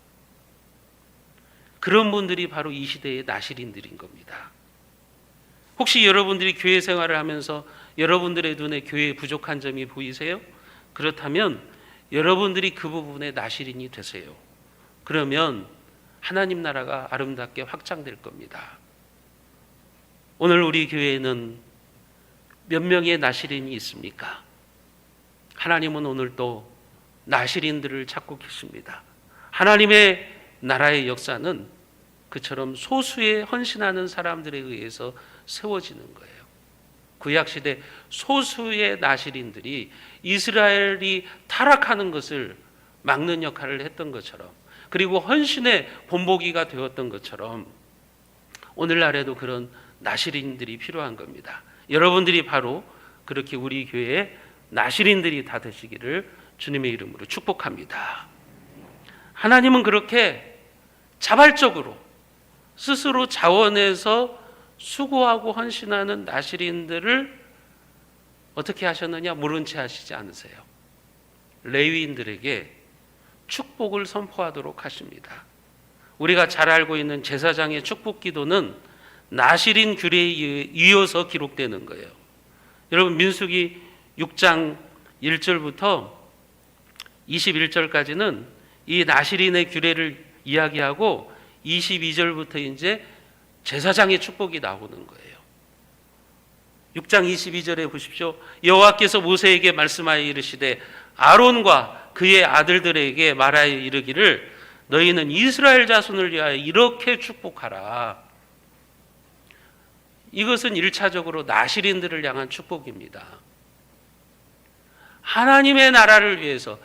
그런 분들이 바로 이 시대의 나시린들인 겁니다. 혹시 여러분들이 교회 생활을 하면서 여러분들의 눈에 교회에 부족한 점이 보이세요? 그렇다면 여러분들이 그 부분에 나시린이 되세요. 그러면 하나님 나라가 아름답게 확장될 겁니다. 오늘 우리 교회에는 몇 명의 나시린이 있습니까? 하나님은 오늘도 나시린들을 찾고 계십니다. 하나님의 나라의 역사는 그처럼 소수의 헌신하는 사람들에 의해서 세워지는 거예요. 구약시대 소수의 나시린들이 이스라엘이 타락하는 것을 막는 역할을 했던 것처럼, 그리고 헌신의 본보기가 되었던 것처럼 오늘날에도 그런 나시린들이 필요한 겁니다. 여러분들이 바로 그렇게 우리 교회의 나시린들이 다 되시기를 주님의 이름으로 축복합니다. 하나님은 그렇게 자발적으로 스스로 자원해서 수고하고 헌신하는 나시린들을 어떻게 하셨느냐? 모른 채 하시지 않으세요. 레위인들에게 축복을 선포하도록 하십니다. 우리가 잘 알고 있는 제사장의 축복 기도는 나시린 규례에 이어서 기록되는 거예요. 여러분, 민수기 6장 1절부터 21절까지는 이 나시린의 규례를 이야기하고 22절부터 이제 제사장의 축복이 나오는 거예요. 6장 22절에 보십시오. 여호와께서 모세에게 말씀하여 이르시되 아론과 그의 아들들에게 말하여 이르기를 너희는 이스라엘 자손을 위하여 이렇게 축복하라. 이것은 1차적으로 나시린들을 향한 축복입니다. 하나님의 나라를 위해서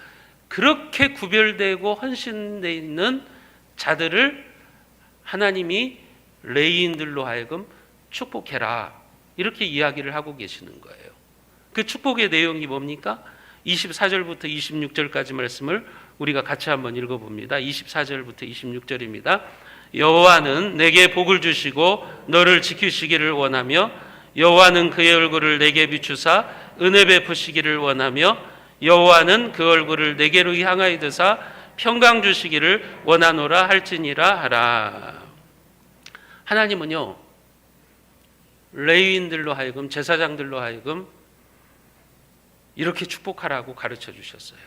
그렇게 구별되고 헌신되어 있는 자들을 하나님이 레위인들로 하여금 축복해라, 이렇게 이야기를 하고 계시는 거예요. 그 축복의 내용이 뭡니까? 24절부터 26절까지 말씀을 우리가 같이 한번 읽어봅니다. 24절부터 26절입니다. 여호와는 내게 복을 주시고 너를 지키시기를 원하며 여호와는 그의 얼굴을 내게 비추사 은혜 베푸시기를 원하며 여호와는 그 얼굴을 내게로 향하여 드사 평강 주시기를 원하노라 할지니라 하라. 하나님은요, 레위인들로 하여금, 제사장들로 하여금 이렇게 축복하라고 가르쳐 주셨어요.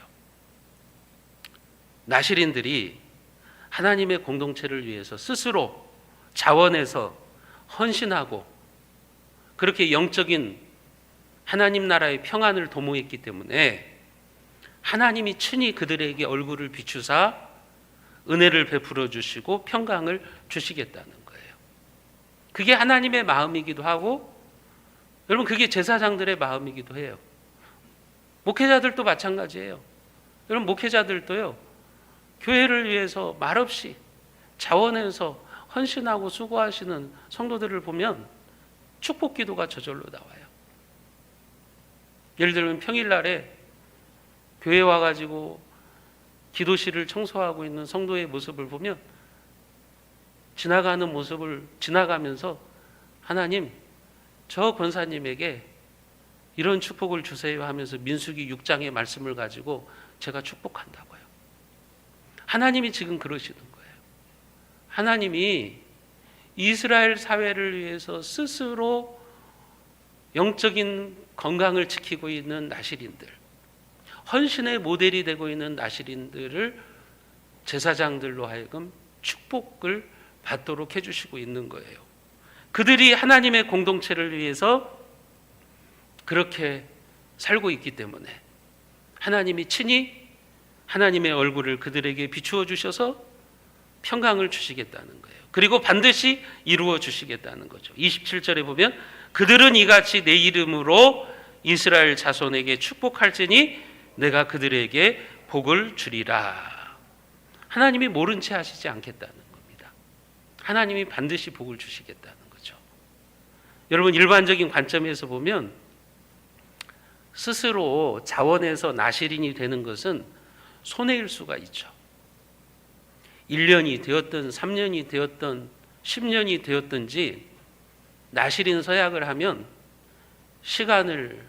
나시린들이 하나님의 공동체를 위해서 스스로 자원해서 헌신하고 그렇게 영적인 하나님 나라의 평안을 도모했기 때문에 하나님이 친히 그들에게 얼굴을 비추사 은혜를 베풀어 주시고 평강을 주시겠다는 거예요. 그게 하나님의 마음이기도 하고, 여러분, 그게 제사장들의 마음이기도 해요. 목회자들도 마찬가지예요. 여러분, 목회자들도요, 교회를 위해서 말없이 자원해서 헌신하고 수고하시는 성도들을 보면 축복 기도가 저절로 나와요. 예를 들면 평일날에 교회 와가지고 기도실을 청소하고 있는 성도의 모습을 보면 지나가는 모습을 지나가면서 하나님, 저 권사님에게 이런 축복을 주세요 하면서 민수기 6장의 말씀을 가지고 제가 축복한다고요. 하나님이 지금 그러시는 거예요. 하나님이 이스라엘 사회를 위해서 스스로 영적인 건강을 지키고 있는 나실인들, 헌신의 모델이 되고 있는 나실인들을 제사장들로 하여금 축복을 받도록 해주시고 있는 거예요. 그들이 하나님의 공동체를 위해서 그렇게 살고 있기 때문에 하나님이 친히 하나님의 얼굴을 그들에게 비추어 주셔서 평강을 주시겠다는 거예요. 그리고 반드시 이루어 주시겠다는 거죠. 27절에 보면 그들은 이같이 내 이름으로 이스라엘 자손에게 축복할지니 내가 그들에게 복을 주리라. 하나님이 모른 채 하시지 않겠다는 겁니다. 하나님이 반드시 복을 주시겠다는 거죠. 여러분, 일반적인 관점에서 보면 스스로 자원해서 나실인이 되는 것은 손해일 수가 있죠. 1년이 되었든 3년이 되었든 10년이 되었든지 나실인 서약을 하면 시간을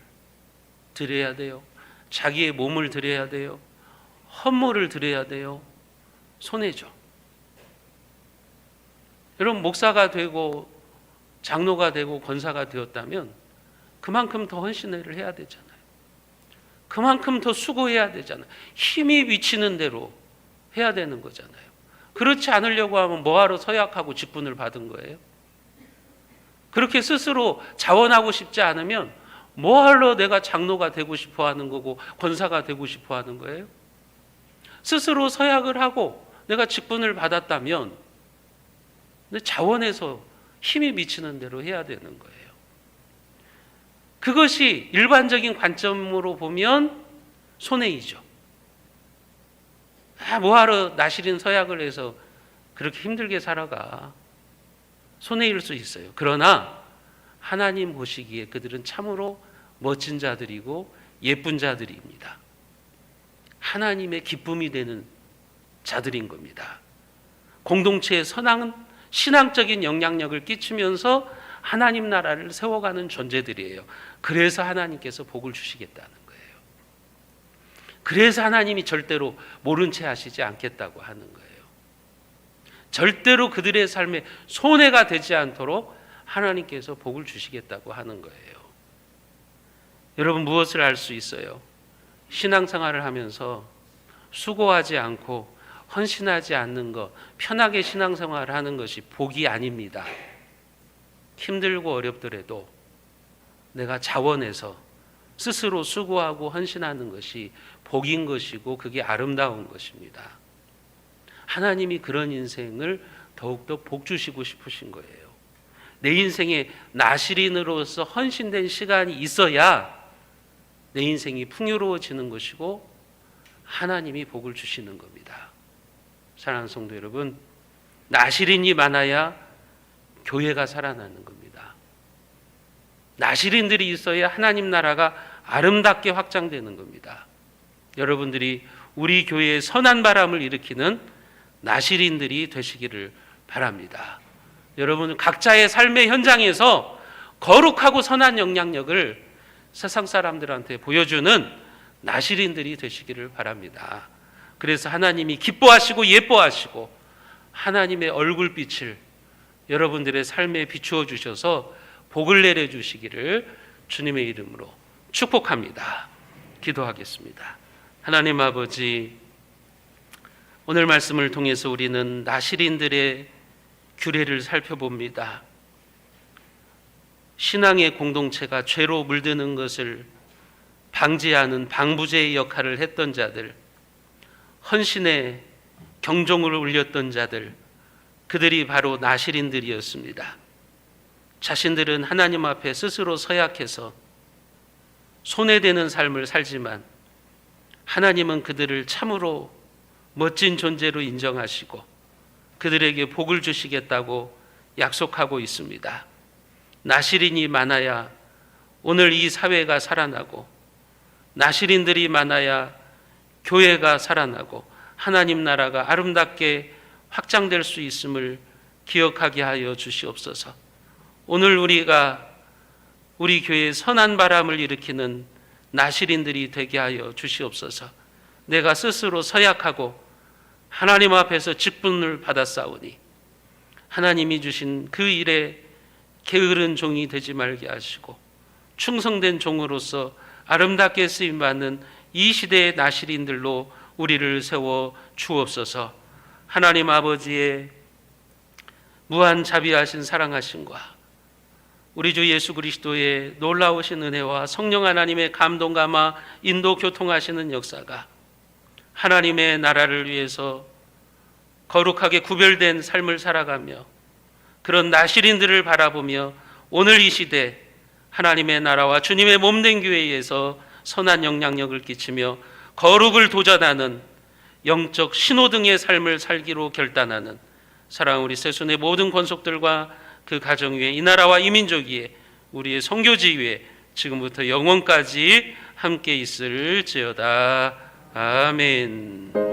들여야 돼요. 자기의 몸을 들여야 돼요. 헌물을 드려야 돼요. 손해죠. 여러분, 목사가 되고 장로가 되고 권사가 되었다면 그만큼 더 헌신을 해야 되잖아요. 그만큼 더 수고해야 되잖아요. 힘이 미치는 대로 해야 되는 거잖아요. 그렇지 않으려고 하면 뭐하러 서약하고 직분을 받은 거예요? 그렇게 스스로 자원하고 싶지 않으면 뭐하러 내가 장로가 되고 싶어 하는 거고 권사가 되고 싶어 하는 거예요? 스스로 서약을 하고 내가 직분을 받았다면 자원해서 힘이 미치는 대로 해야 되는 거예요. 그것이 일반적인 관점으로 보면 손해이죠. 뭐하러 나실인 서약을 해서 그렇게 힘들게 살아가. 손해일 수 있어요. 그러나 하나님 보시기에 그들은 참으로 멋진 자들이고 예쁜 자들입니다. 하나님의 기쁨이 되는 자들인 겁니다. 공동체의 선한 신앙적인 영향력을 끼치면서 하나님 나라를 세워가는 존재들이에요. 그래서 하나님께서 복을 주시겠다는 거예요. 그래서 하나님이 절대로 모른 채 하시지 않겠다고 하는 거예요. 절대로 그들의 삶에 손해가 되지 않도록 하나님께서 복을 주시겠다고 하는 거예요. 여러분, 무엇을 알 수 있어요? 신앙생활을 하면서 수고하지 않고 헌신하지 않는 것, 편하게 신앙생활을 하는 것이 복이 아닙니다. 힘들고 어렵더라도 내가 자원해서 스스로 수고하고 헌신하는 것이 복인 것이고 그게 아름다운 것입니다. 하나님이 그런 인생을 더욱더 복 주시고 싶으신 거예요. 내 인생에 나실인으로서 헌신된 시간이 있어야 내 인생이 풍요로워지는 것이고 하나님이 복을 주시는 겁니다. 사랑하는 성도 여러분, 나실인이 많아야 교회가 살아나는 겁니다. 나실인들이 있어야 하나님 나라가 아름답게 확장되는 겁니다. 여러분들이 우리 교회에 선한 바람을 일으키는 나실인들이 되시기를 바랍니다. 여러분, 각자의 삶의 현장에서 거룩하고 선한 영향력을 세상 사람들한테 보여주는 나실인들이 되시기를 바랍니다. 그래서 하나님이 기뻐하시고 예뻐하시고 하나님의 얼굴빛을 여러분들의 삶에 비추어 주셔서 복을 내려 주시기를 주님의 이름으로 축복합니다. 기도하겠습니다. 하나님 아버지, 오늘 말씀을 통해서 우리는 나실인들의 규례를 살펴봅니다. 신앙의 공동체가 죄로 물드는 것을 방지하는 방부제의 역할을 했던 자들, 헌신의 경종을 울렸던 자들, 그들이 바로 나실인들이었습니다. 자신들은 하나님 앞에 스스로 서약해서 손해되는 삶을 살지만 하나님은 그들을 참으로 멋진 존재로 인정하시고 그들에게 복을 주시겠다고 약속하고 있습니다. 나시린이 많아야 오늘 이 사회가 살아나고, 나시린들이 많아야 교회가 살아나고 하나님 나라가 아름답게 확장될 수 있음을 기억하게 하여 주시옵소서. 오늘 우리가 우리 교회에 선한 바람을 일으키는 나시린들이 되게 하여 주시옵소서. 내가 스스로 서약하고 하나님 앞에서 직분을 받았사오니 하나님이 주신 그 일에 게으른 종이 되지 말게 하시고 충성된 종으로서 아름답게 쓰임받는 이 시대의 나시린들로 우리를 세워 주옵소서. 하나님 아버지의 무한 자비하신 사랑하심과 우리 주 예수 그리스도의 놀라우신 은혜와 성령 하나님의 감동 감화 인도 교통하시는 역사가 하나님의 나라를 위해서 거룩하게 구별된 삶을 살아가며 그런 나시린들을 바라보며 오늘 이 시대 하나님의 나라와 주님의 몸된 교회에서 선한 영향력을 끼치며 거룩을 도전하는 영적 신호등의 삶을 살기로 결단하는 사랑하는 우리 세순의 모든 권속들과 그 가정 위에 이 나라와 이 민족 위에 우리의 선교지 위에 지금부터 영원까지 함께 있을지어다. 아멘.